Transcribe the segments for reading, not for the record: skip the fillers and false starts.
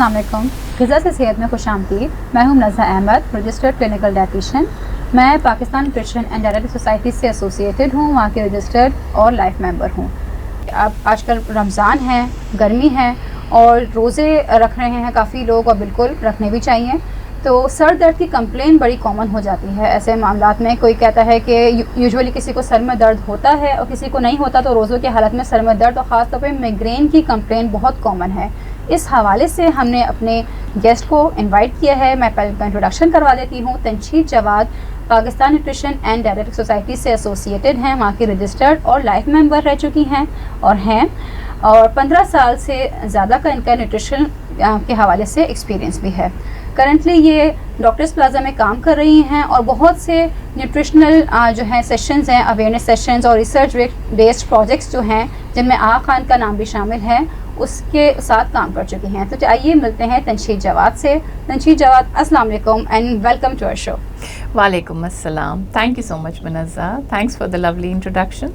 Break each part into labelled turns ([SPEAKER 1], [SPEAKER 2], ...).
[SPEAKER 1] अस्सलाम वालेकुम। गिज़ा से सेहत में खुशामदीद। मैं हूं नज़ा अहमद, रजिस्टर्ड क्लिनिकल डायटीशियन। मैं Pakistan nutrition and dietitian society से एसोसिएटेड हूं, वहाँ के रजिस्टर्ड और लाइफ मेंबर हूं। अब आजकल रमज़ान है, गर्मी है और रोज़े रख रहे हैं काफ़ी लोग, और बिल्कुल रखने भी चाहिए। तो सर दर्द की कंप्लेन बड़ी कॉमन हो जाती है ऐसे मामलात में। कोई कहता है कि यूजुअली किसी को सर में दर्द होता है और किसी को नहीं होता, तो रोज़ों की हालत में सर में दर्द और ख़ास तौर पे माइग्रेन की कंप्लेन बहुत कॉमन है। इस हवाले से हमने अपने गेस्ट को इनवाइट किया है। मैं पहले उनका इंट्रोडक्शन करवा देती हूँ। Tanshid Jawad Pakistan nutrition and dietitian society से एसोसिएटेड हैं, वहाँ की रजिस्टर्ड और लाइफ मेंबर रह चुकी हैं और 15 साल से ज़्यादा का इनका न्यूट्रिशन के हवाले से एक्सपीरियंस भी है। करंटली ये डॉक्टर्स प्लाजा में काम कर रही हैं और बहुत से न्यूट्रिशनल जो हैं सेशंस हैं, अवेयरनेस सेशंस और रिसर्च बेस्ड प्रोजेक्ट्स जो हैं, जिनमें आगा खान का नाम भी शामिल है, उसके साथ काम कर चुकी हैं। तो आइए मिलते हैं तनशीद जवाद से। तनशीद जवाद, अस्सलाम वालेकुम and welcome to our show.
[SPEAKER 2] वालेकुम अस्सलाम। Thank you so much Munazza, thanks for the lovely introduction.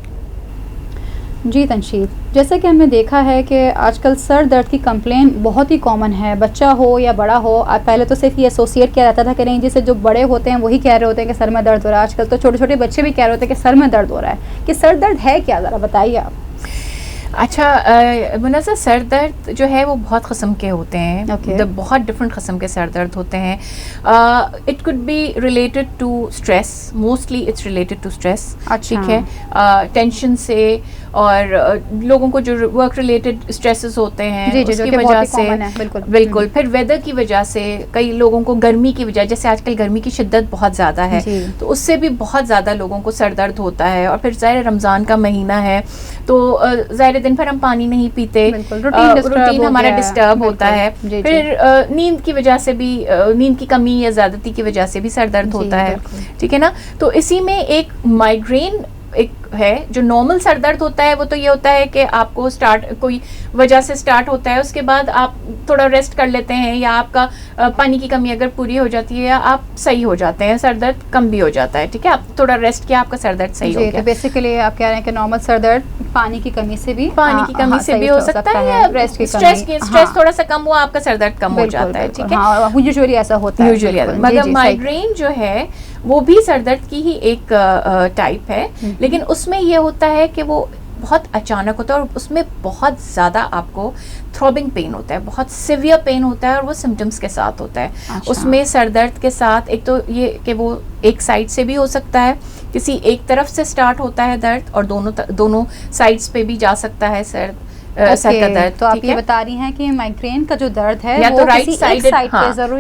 [SPEAKER 1] जी तनशीद, जैसा कि हमने देखा है कि आजकल सर दर्द की कंप्लेन बहुत ही कॉमन है, बच्चा हो या बड़ा हो। पहले तो सिर्फ ये एसोसिएट किया जाता था कि नहीं, जिससे जो बड़े होते हैं वही कह रहे होते हैं कि सर में दर्द हो रहा है। आजकल तो छोटे छोटे बच्चे भी कह रहे होते हैं कि सर में दर्द हो रहा है। कि सर दर्द है क्या, ज़रा बताइए आप।
[SPEAKER 2] अच्छा मुनज़्ज़ा, सर दर्द जो है वो बहुत किस्म के होते हैं। बहुत डिफरेंट किस्म के सर दर्द होते हैं। It could be related to stress, mostly it's related to stress. ठीक है, टेंशन से और लोगों को जो वर्क रिलेटेड स्ट्रेसेस होते हैं उसकी वजह से, बिल्कुल। फिर वेदर की वजह से, कई लोगों को गर्मी की वजह, जैसे आजकल गर्मी की शिद्दत बहुत ज़्यादा है तो उससे भी बहुत ज़्यादा लोगों को सर दर्द होता है। और फिर ज़ाहिर रमज़ान का महीना है तो ज़ाहिर दिन भर हम पानी नहीं पीते, रूटीन हमारा डिस्टर्ब होता है। फिर नींद की वजह से भी, नींद की कमी या ज़्यादती की वजह से भी सर दर्द होता है। ठीक है ना। तो इसी में एक माइग्रेन एक है जो नॉर्मल सर दर्द होता है। वो तो ये होता है कि आपको कोई वजह से स्टार्ट होता है, उसके बाद आप थोड़ा रेस्ट कर लेते हैं, या आपका पानी की कमी अगर पूरी हो जाती है या आप सही हो जाते हैं, सर दर्द कम भी हो जाता है। ठीक है, आप थोड़ा रेस्ट किया, आपका सर दर्द सही हो गया।
[SPEAKER 1] तो बेसिकली आप कह रहे हैं कि नॉर्मल सर दर्द पानी की कमी से भी
[SPEAKER 2] हो सकता है, या स्ट्रेस थोड़ा सा कम हुआ, आपका सर दर्द कम हो जाता है। ठीक है,
[SPEAKER 1] यूजुअली ऐसा होता है।
[SPEAKER 2] यूजुअली मगर माइग्रेन जो है वो भी सर दर्द की ही एक टाइप है, लेकिन उसमें ये होता है कि वो बहुत अचानक होता है और उसमें बहुत ज़्यादा आपको थ्रॉबिंग पेन होता है, बहुत सिवियर पेन होता है और वो सिम्टम्स के साथ होता है। अच्छा। उसमें सर दर्द के साथ एक तो ये कि वो एक साइड से भी हो सकता है, किसी एक तरफ से स्टार्ट होता है दर्द और दोनों साइड्स पे भी जा सकता है सर का दर्द।
[SPEAKER 1] तो आप ये बता रही हैं कि माइग्रेन का जो दर्द है
[SPEAKER 2] या
[SPEAKER 1] वो
[SPEAKER 2] तो राइट साइडेड,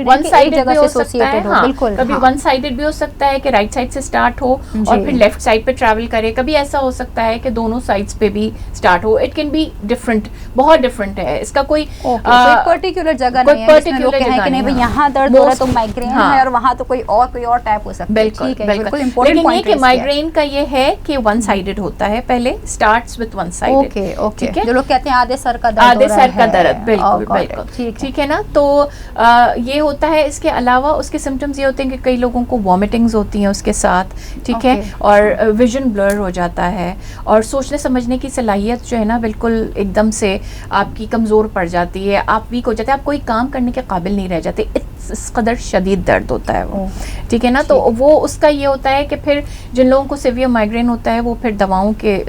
[SPEAKER 2] वन साइडेड भी हो सकता है।
[SPEAKER 1] बिल्कुल,
[SPEAKER 2] कभी वन साइडेड भी हो सकता है कि राइट साइड से स्टार्ट हो और फिर लेफ्ट साइड पे ट्रैवल करे। कभी ऐसा हो सकता है कि दोनों साइड्स पे भी स्टार्ट हो। इट कैन बी डिफरेंट, बहुत डिफरेंट है। इसका कोई
[SPEAKER 1] पर्टिकुलर जगह नहीं है जिसमें लोग कहें कि नहीं भाई यहाँ दर्द हो रहा है तो माइग्रेन है, और वहाँ तो कोई और टाइप हो सकता है। ठीक है, बिल्कुल इंपॉर्टेंट पॉइंट है कि
[SPEAKER 2] माइग्रेन का ये है कि वन साइडेड होता है, पहले starts with one sided.
[SPEAKER 1] Okay, जो लोग कहते हैं आधे सर का
[SPEAKER 2] दर्द, बिल्कुल ठीक है ना। तो ये होता है। इसके अलावा उसके सिम्टम्स ये होते हैं कि कई लोगों को वॉमिटिंग्स होती हैं उसके साथ। ठीक है, और विजन ब्लर हो जाता है और सोचने समझने की सलाहियत जो है ना बिल्कुल एकदम से आपकी कमज़ोर पड़ जाती है, आप वीक हो जाते हैं, आप कोई काम करने के काबिल नहीं रह जाते। इस कदर शदीद दर्द होता है वो। ठीक है ना। तो वो उसका ये होता है कि फिर जिन लोगों को सिवियर माइग्रेन होता है वो फिर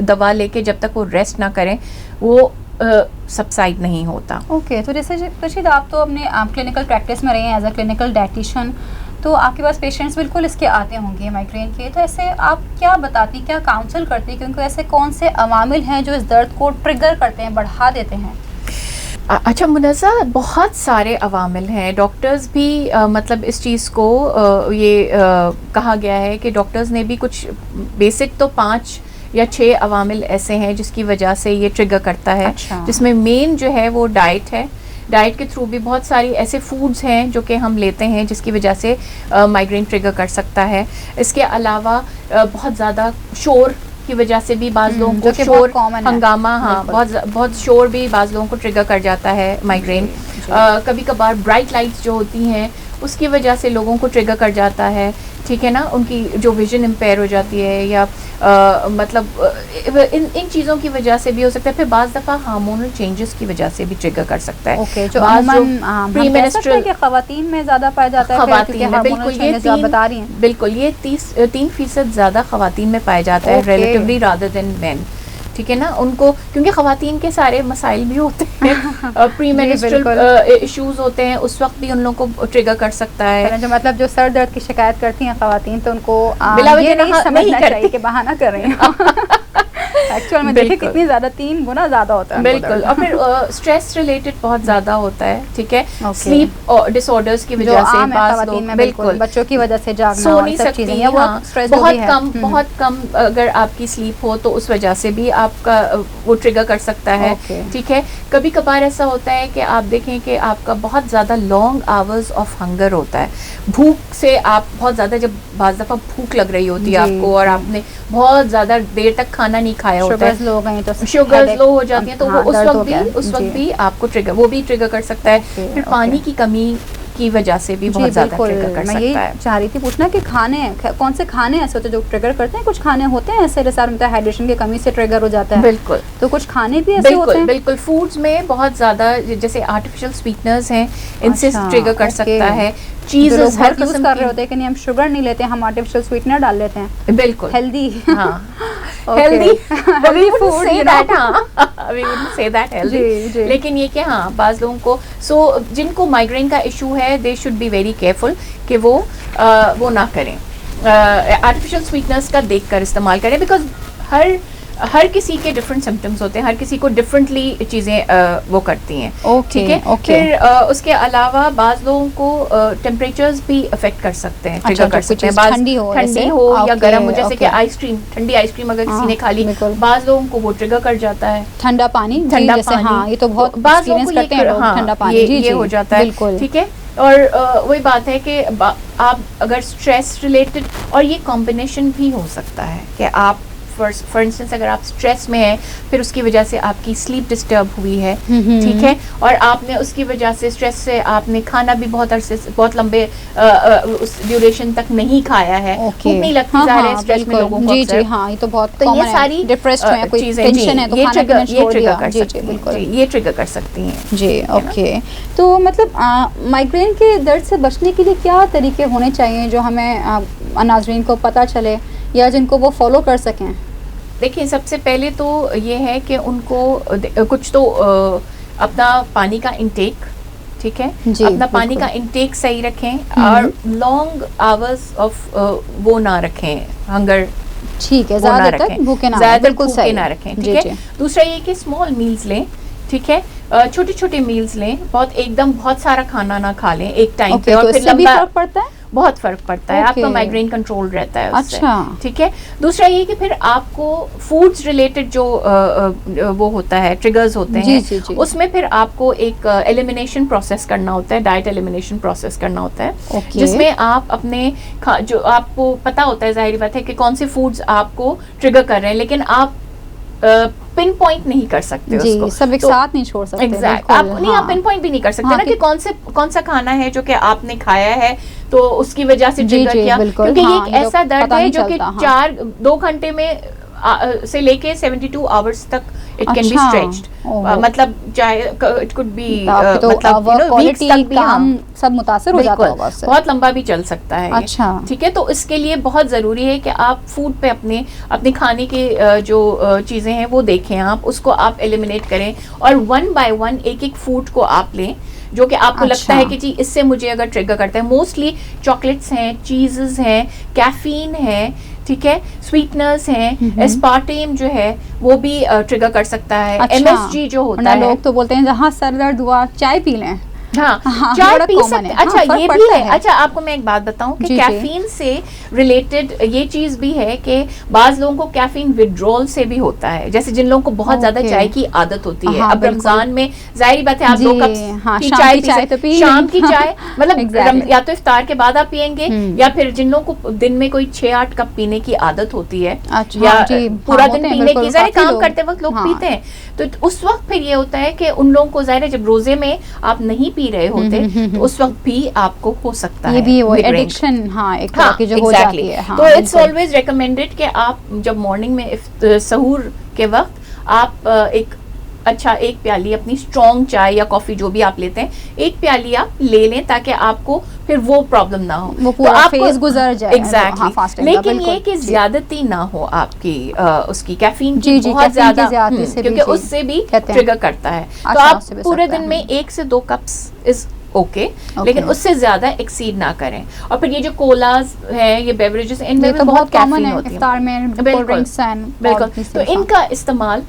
[SPEAKER 2] दवा लेके जब तक वो रेस्ट ना करें वो सबसाइड नहीं होता।
[SPEAKER 1] ओके, तो जैसे तनशीद आप तो अपने क्लिनिकल प्रैक्टिस में रहे हैं एज अ क्लिनिकल डायटीशियन, तो आपके पास पेशेंट्स बिल्कुल इसके आते होंगे माइग्रेन के। तो ऐसे आप क्या बताती, क्या काउंसल करती, क्योंकि ऐसे कौन से अवामिल हैं जो इस दर्द को ट्रिगर करते हैं, बढ़ा देते हैं?
[SPEAKER 2] अच्छा मुनज़्ज़ा, बहुत सारे अवामिल हैं। डॉक्टर्स भी मतलब इस चीज़ को कहा गया है कि डॉक्टर्स ने भी कुछ बेसिक तो 5 या 6 अवामिल ऐसे हैं जिसकी वजह से ये ट्रिगर करता है। अच्छा। जिसमें मेन जो है वो डाइट है। डाइट के थ्रू भी बहुत सारी ऐसे फूड्स हैं जो कि हम लेते हैं जिसकी वजह से माइग्रेन ट्रिगर कर सकता है। इसके अलावा बहुत ज़्यादा शोर की वजह से भी बाज़ लोगों को शोर, हंगामा, बहुत शोर भी बाज़ लोगों को ट्रिगर कर जाता है माइग्रेन। कभी कभार ब्राइट लाइट्स जो होती हैं उसकी वजह से लोगों को ट्रिगर कर जाता है। ठीक है ना, उनकी जो विजन इम्पेयर हो जाती है या मतलब इन चीज़ों की वजह से भी हो सकता है। फिर बाज़ दफ़ा हार्मोनल चेंजेस की वजह से भी ट्रिगर कर सकता है।
[SPEAKER 1] ओके, जो प्रीमेंस्ट्रुअल के ख़वातीन में ज़्यादा पाया जाता है,
[SPEAKER 2] ख़वातीन में बिल्कुल ये 3% ज़्यादा ख़वातीन में पाया जाता है रिलेटिवली रादर देन मेन, ठीक है ना। उनको क्योंकि ख़वातीन के सारे मसाइल भी होते हैं, प्रीमेंस्ट्रुअल इश्यूज होते हैं, उस वक्त भी उन लोगों को ट्रिगर कर सकता है।
[SPEAKER 1] जो मतलब जो सर दर्द की शिकायत करती हैं ख़वातीन, तो उनको ये नहीं समझना चाहिए कि बहाना कर रही हैं। एक्चुअल में देखिए कितनी ज़्यादा 3 गुना ज़्यादा होता है।
[SPEAKER 2] बिल्कुल, और फिर स्ट्रेस रिलेटेड बहुत ज़्यादा होता है, ठीक है। स्लीप डिसऑर्डर्स की वजह से बाज़ लोग बिल्कुल
[SPEAKER 1] बच्चों की वजह से जागना,
[SPEAKER 2] सो नहीं सकती, बहुत कम अगर आपकी स्लीप हो तो उस वजह से भी आपका वो ट्रिगर कर सकता है, ठीक है। कभी कभार ऐसा होता है कि आप देखें कि आपका बहुत ज़्यादा लॉन्ग आवर्स ऑफ हंगर होता है, भूख से आप बहुत ज़्यादा, जब बाज़ दफ़ा भूख लग रही होती है आपको और आपने बहुत ज़्यादा देर तक खाना नहीं खाया होता है, शुगर्स लो हो जाती हैं, तो वो उस वक्त भी आपको ट्रिगर, वो भी ट्रिगर कर सकता है। फिर पानी की कमी की वजह से भी बहुत ज़्यादा ट्रिगर कर सकता है।
[SPEAKER 1] मैं चाह रही थी पूछना कि खाने कौन से खाने ऐसे होते हैं जो ट्रिगर करते हैं? कुछ खाने होते हैं ऐसे जैसे मतलब हाइड्रेशन की कमी से ट्रिगर हो जाता है,
[SPEAKER 2] बिल्कुल,
[SPEAKER 1] तो कुछ खाने भी ऐसे होते हैं?
[SPEAKER 2] बिल्कुल, फूड्स में बहुत ज़्यादा जैसे आर्टिफिशियल स्वीटनर्स हैं, इनसे ट्रिगर कर सकता है। चीज़ हर किस्म कर रहे होते हैं कि नहीं हम शुगर नहीं लेते, हम आर्टिफिशियल स्वीटनर डाल लेते हैं, बिल्कुल healthy, healthy food, we wouldn't say that healthy, लेकिन ये कि हाँ बाज़ लोगों को जिनको माइग्रेन का इशू है they should be very careful कि वो ना करें, आर्टिफिशियल स्वीटनर्स का देखकर इस्तेमाल करें, बिकॉज हर किसी के डिफरेंट सिम्टम्स होते हैं, हर किसी को डिफरेंटली चीज़ें वो करती हैं, ठीक है। फिर उसके अलावा बाज़ लोगों को टेम्परेचर्स भी अफेक्ट कर सकते हैं, ट्रिगर कर सकते हैं, ठंडी हो या गर्म हो, जैसे कि आइसक्रीम, ठंडी आइसक्रीम अगर किसी ने खा ली, बाज़ लोगों को वो ट्रिगर कर जाता है।
[SPEAKER 1] ठंडा पानी, ये तो बहुत एक्सपीरियंस करते हैं लोग, ठंडा पानी ये हो जाता है, ठीक है।
[SPEAKER 2] और वही बात है कि आप अगर स्ट्रेस रिलेटेड, और ये कॉम्बिनेशन भी हो सकता है कि आप फॉर इंस्टेंस अगर आप स्ट्रेस में हैं, फिर उसकी वजह से आपकी स्लीप डिस्टर्ब हुई है, ठीक है, और आपने उसकी वजह से स्ट्रेस से आपने खाना भी बहुत लंबे उस ड्यूरेशन तक नहीं खाया है, भूख नहीं लगती सारे स्ट्रेस में लोगों को,
[SPEAKER 1] जी हाँ, ये तो बहुत
[SPEAKER 2] तो ये सारी
[SPEAKER 1] डिप्रेस्ड है, कोई टेंशन है तो
[SPEAKER 2] ये ट्रिगर कर सकती हैं
[SPEAKER 1] जी। ओके, तो मतलब माइग्रेन के दर्द से बचने के लिए क्या तरीके होने चाहिए जो हमें नाज़रीन को पता चले या जिनको वो फॉलो कर सकें?
[SPEAKER 2] देखिए, सबसे पहले तो ये है कि उनको कुछ तो अपना पानी का इंटेक, ठीक है, अपना पानी का इंटेक सही रखें और लॉन्ग आवर्स ऑफ वो ना रखें, हंगर,
[SPEAKER 1] ठीक है, ज़्यादा भूखे ना रखें,
[SPEAKER 2] ठीक है। दूसरा ये कि स्मॉल मील्स लें, ठीक है, छोटे छोटे मील्स लें, एकदम बहुत सारा खाना ना खा लें एक टाइम पे, और फिर लंबा
[SPEAKER 1] फर्क पड़ता है,
[SPEAKER 2] बहुत फर्क पड़ता है, आपका माइग्रेन कंट्रोल रहता है उससे,
[SPEAKER 1] अच्छा,
[SPEAKER 2] ठीक है। दूसरा ये कि फिर आपको फूड्स रिलेटेड जो वो होता है, ट्रिगर्स होते हैं, उसमें फिर आपको एक एलिमिनेशन प्रोसेस करना होता है, डाइट एलिमिनेशन प्रोसेस करना होता है, जिसमें आप अपने जो आपको पता होता है, जाहिर बात है कि कौन से फूड्स आपको ट्रिगर कर रहे हैं, लेकिन आप पिन पॉइंट नहीं कर सकते उसको,
[SPEAKER 1] सब एक साथ नहीं छोड़ सकते,
[SPEAKER 2] एग्जैक्ट, आप पिन पॉइंट भी नहीं कर सकते ना कि कौन सा खाना है जो कि आपने खाया है तो उसकी वजह से ट्रिगर किया, क्योंकि ये एक ऐसा दर्द है जो कि 2 घंटे में से लेके 72 आवर्स तक इट कैन बी स्ट्रेच्ड, मतलब चाहे इट कुड बी मतलब वीक्स तक भी हम
[SPEAKER 1] सब मुतासर हो जाता होगा उससे,
[SPEAKER 2] बहुत लंबा भी चल सकता है,
[SPEAKER 1] अच्छा, ठीक
[SPEAKER 2] है। तो इसके लिए बहुत ज़रूरी है कि आप फूड पे अपने खाने के जो चीज़ें हैं वो देखें, आप उसको आप एलिमिनेट करें, और 1 बाय 1 एक फूड को आप लें जो कि आपको लगता है कि जी इससे मुझे अगर ट्रिगर करता है। मोस्टली चॉकलेट्स हैं, चीज़ेस हैं, कैफीन है, ठीक है, स्वीटनर्स हैं, एस्पार्टेम जो है वो भी ट्रिगर कर सकता है, MSG जो होता है,
[SPEAKER 1] लोग तो बोलते हैं जहाँ सर दर्द हुआ चाय पी लें,
[SPEAKER 2] हाँ, चाय पी सकते हैं, अच्छा ये भी है। अच्छा, आपको मैं एक बात बताऊं कि कैफीन से रिलेटेड ये चीज भी है कि बाज लोगों को कैफीन विड्रॉल से भी होता है, जैसे जिन लोगों को बहुत ज्यादा चाय की आदत होती है, अब रमजान में जाहिर बात है आप 2 कप की चाय पी, शाम की चाय मतलब या तो इफ्तार के बाद आप पियेंगे, या फिर जिन लोगों को दिन में कोई 6-8 कप पीने की आदत होती है, या पूरा दिन पीने की, ज़ाहिर काम करते वक्त लोग पीते हैं, तो उस वक्त फिर ये होता है कि उन लोगों को ज़ाहिर है जब रोजे में आप नहीं पी रहे होते तो उस वक्त भी आपको हो सकता है,
[SPEAKER 1] ये भी वो एडिक्शन एक तरह की जो हो जाती है।
[SPEAKER 2] तो इट्स ऑलवेज रिकमेंडेड कि आप जब मॉर्निंग में सहूर के वक्त आप एक प्याली अपनी स्ट्रॉन्ग चाय या कॉफी जो भी आप लेते हैं, एक प्याली आप ले लें ताकि आपको फिर वो प्रॉब्लम ना हो,
[SPEAKER 1] वो पूरा फेज गुजर जाए।
[SPEAKER 2] एग्जैक्टली, लेकिन ये कि ज्यादती ना हो आपकी उसकी कैफीन की बहुत ज्यादा, क्योंकि उससे भी ट्रिगर करता है। तो आप पूरे दिन में 1 से 2 कप्स इज ओके, लेकिन उससे ज्यादा एक्सीड ना करें। और फिर ये जो कोलाज है, ये बेवरेजेस, इनमें भी बहुत कैफीन होती है, इफ्तार में बिल्कुल, तो इनका इस्तेमाल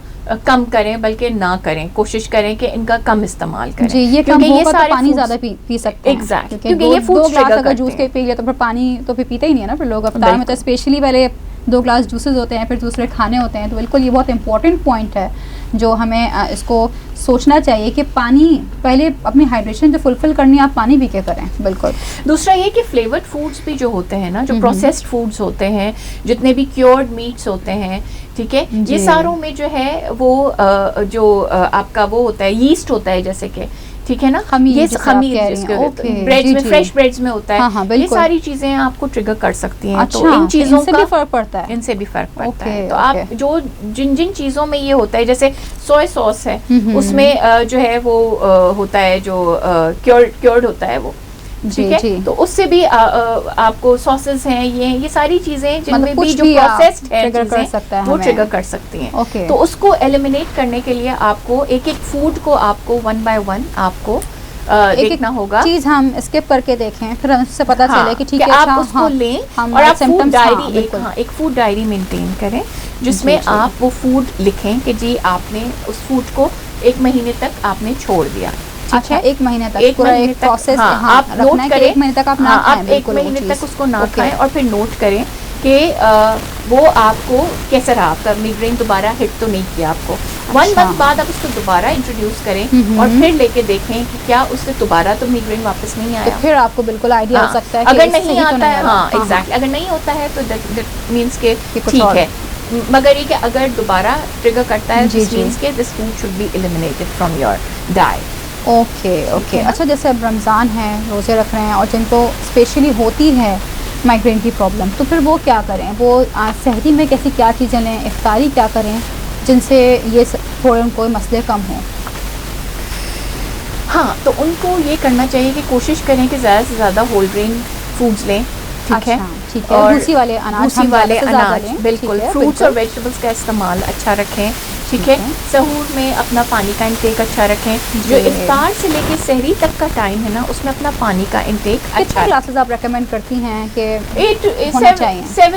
[SPEAKER 2] कम करें, बल्कि ना करें, कोशिश करें कि इनका कम इस्तेमाल करें।
[SPEAKER 1] जी, ये कम होगा तो पानी ज्यादा पी सकते हैं।
[SPEAKER 2] एग्जैक्टली,
[SPEAKER 1] क्योंकि ये फूड ग्लास अगर जूस के पी लिया तो फिर पानी तो फिर पीते ही नहीं है ना फिर लोग इफ्तार में, तो स्पेशली पहले 2 ग्लास जूसेस होते हैं, फिर दूसरे खाने होते हैं। तो बिल्कुल ये बहुत इंपॉर्टेंट पॉइंट है जो हमें इसको सोचना चाहिए कि पानी पहले अपनी हाइड्रेशन जो फुलफिल करनी है आप पानी पी के करें। बिल्कुल।
[SPEAKER 2] दूसरा ये कि फ्लेवर्ड फूड्स भी जो होते हैं ना, जो प्रोसेस्ड फूड्स होते हैं, जितने भी क्योर्ड मीट्स होते हैं, ठीक है, ये सारों में जो है वो जो आपका वो होता है, यीस्ट होता है जैसे कि, ठीक है ना, ये खमीर ब्रेड्स में, फ्रेश ब्रेड्स में होता है, ये सारी चीजें आपको ट्रिगर कर सकती हैं। तो इन चीजों का भी फर्क पड़ता है, इनसे भी फर्क पड़ता है। तो आप जो जिन चीजों में ये होता है, जैसे सोया सॉस है, उसमें जो है वो होता है जो क्योर्ड होता है वो, ठीक है, तो उससे भी आपको सॉसेस हैं, ये सारी चीजें जिनमें भी जो प्रोसेस्ड है चीजें वो ट्रिगर कर सकती हैं। तो उसको एलिमिनेट करने के लिए आपको एक फूड को आपको 1 by 1 आपको देखना होगा, चीज हम स्किप करके देखें, फिर उससे पता चले कि ठीक है, आप उसको लें और आप फूड डायरी एक फूड डायरी मेंटेन करें, जिसमें आप वो फूड लिखें कि जी आपने उस फूड को 1 महीने तक आपने छोड़ दिया।
[SPEAKER 1] अच्छा, 1 महीने तक पूरा एक प्रोसेस
[SPEAKER 2] आप नोट करें,
[SPEAKER 1] 1 महीने तक आप ना खाएं,
[SPEAKER 2] आप 1 महीने तक उसको ना खाएं, और फिर नोट करें कि वो आपको कैसा रहा, आपका माइग्रेन दोबारा हिट तो नहीं किया आपको। 1 मंथ बाद आप उसको दोबारा इंट्रोड्यूस करें और फिर लेके देखें कि क्या उससे दोबारा तो माइग्रेन वापस नहीं आया।
[SPEAKER 1] तो फिर आपको बिल्कुल आइडिया हो सकता है
[SPEAKER 2] अगर नहीं आता है, एग्जैक्टली, अगर नहीं होता है तो दैट मींस के ठीक है, मगर ये कि अगर दोबारा ट्रिगर करता है दिस मींस के this food should be eliminated from your diet.
[SPEAKER 1] Okay. अच्छा, जैसे अब रमज़ान है, रोज़े रख रहे हैं और जिनको स्पेशली होती है माइग्रेन की प्रॉब्लम, तो फिर वो क्या करें? वो सहरी में कैसी क्या चीज़ें लें, इफ्तारी क्या करें जिनसे ये थोड़े उनको मसले कम हों?
[SPEAKER 2] हाँ, तो उनको ये करना चाहिए कि कोशिश करें कि ज़्यादा से ज़्यादा होल ग्रेन फूड्स लें, ठीक है,
[SPEAKER 1] और भूसी वाले अनाज,
[SPEAKER 2] बिल्कुल, फ्रूट्स और वेजिटेबल्स का इस्तेमाल अच्छा रखें, ठीक है। सहूर में अपना पानी का इंटेक अच्छा रखें, जो इफ्तार से लेके सहरी तक का टाइम है ना, उसमें अपना पानी का इंटेक अच्छा।
[SPEAKER 1] क्लासेस आप रेकमेंड करती हैं कि
[SPEAKER 2] 7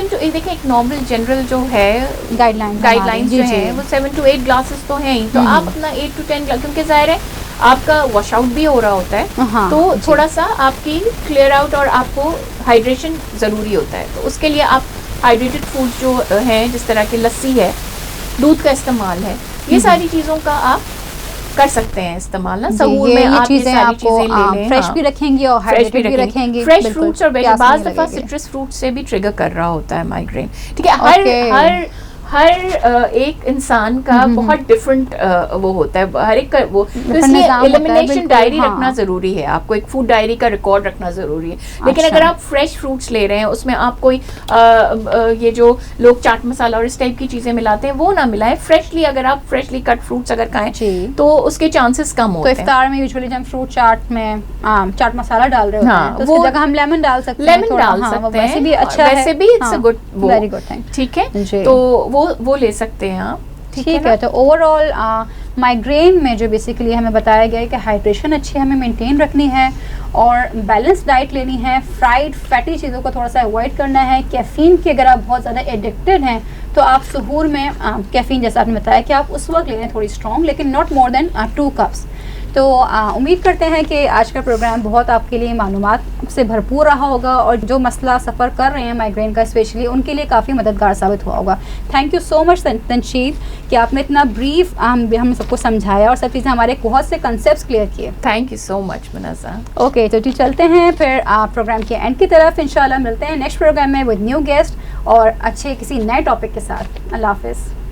[SPEAKER 2] to 8? देखिए, एक नॉर्मल जनरल जो है गाइडलाइंस जो है वो 7 to 8 ग्लासेस तो हैं ही, तो आप अपना 8 to 10 ग्लास, क्योंकि जाहिर है आपका वॉश आउट भी हो रहा होता है, तो थोड़ा सा आपकी क्लियर आउट और आपको हाइड्रेशन ज़रूरी होता है। तो उसके लिए आप हाइड्रेटेड फूड जो हैं, जिस तरह की लस्सी है, दूध का इस्तेमाल है, ये सारी चीज़ों का आप कर सकते हैं इस्तेमाल ना। सहूर में आप ये सारी चीज़ें ले लें,
[SPEAKER 1] फ्रेश भी रखेंगी और हाइड्रेटेड भी रखेंगी।
[SPEAKER 2] फ्रेश फ्रूट्स और वेजिटेबल्स, बाज़ दफ़ा सिट्रस फ्रूट से भी ट्रिगर कर रहा होता है माइग्रेन, ठीक है। हर एक इंसान का बहुत डिफरेंट वो होता है, हर एक का वो, तो इसलिए एलिमिनेशन डायरी रखना ज़रूरी है, आपको एक फूड डायरी का रिकॉर्ड रखना ज़रूरी है। लेकिन अगर आप फ्रेश फ्रूट्स ले रहे हैं, उसमें आप कोई ये जो लोग चाट मसाला और इस टाइप की चीज़ें मिलाते हैं वो ना मिलाएं। फ्रेशली, अगर आप फ्रेशली कट फ्रूट्स अगर खाएं तो उसके चांसेस कम होते हैं।
[SPEAKER 1] तो इफ्तार में यूजुअली जब फ्रूट चाट में चाट मसाला डाल रहे होते हैं, तो उसकी जगह हम लेमन डाल सकते हैं, वैसे भी अच्छा है,
[SPEAKER 2] वैसे भी it's a good,
[SPEAKER 1] very good thing,
[SPEAKER 2] ठीक है। तो वो ले सकते हैं आप,
[SPEAKER 1] ठीक है। तो ओवरऑल माइग्रेन में जो बेसिकली हमें बताया गया है कि हाइड्रेशन अच्छी हमें मेंटेन रखनी है और बैलेंस डाइट लेनी है, फ्राइड फैटी चीज़ों को थोड़ा सा अवॉइड करना है। कैफ़ीन की अगर आप बहुत ज़्यादा एडिक्टेड हैं तो आप सहूर में कैफ़ीन, जैसा आपने बताया कि आप उस वक्त लें थोड़ी स्ट्रॉन्ग, लेकिन नॉट मोर देन 2 कप्स। तो उम्मीद करते हैं कि आज का प्रोग्राम बहुत आपके लिए मालूमात से भरपूर रहा होगा और जो मसला सफ़र कर रहे हैं माइग्रेन का स्पेशली, उनके लिए काफ़ी मददगार साबित हुआ होगा। थैंक यू सो मच तनशीद कि आपने इतना ब्रीफ हम सबको समझाया और सब चीज़ें हमारे बहुत से कंसेप्ट क्लियर किए।
[SPEAKER 2] Thank you so much Munazza.
[SPEAKER 1] Okay, तो चलते हैं फिर प्रोग्राम के एंड की तरफ। इंशाल्लाह मिलते हैं नेक्स्ट प्रोग्राम में विद न्यू गेस्ट और अच्छे किसी नए टॉपिक के साथ। अल्लाह हाफ़िज़।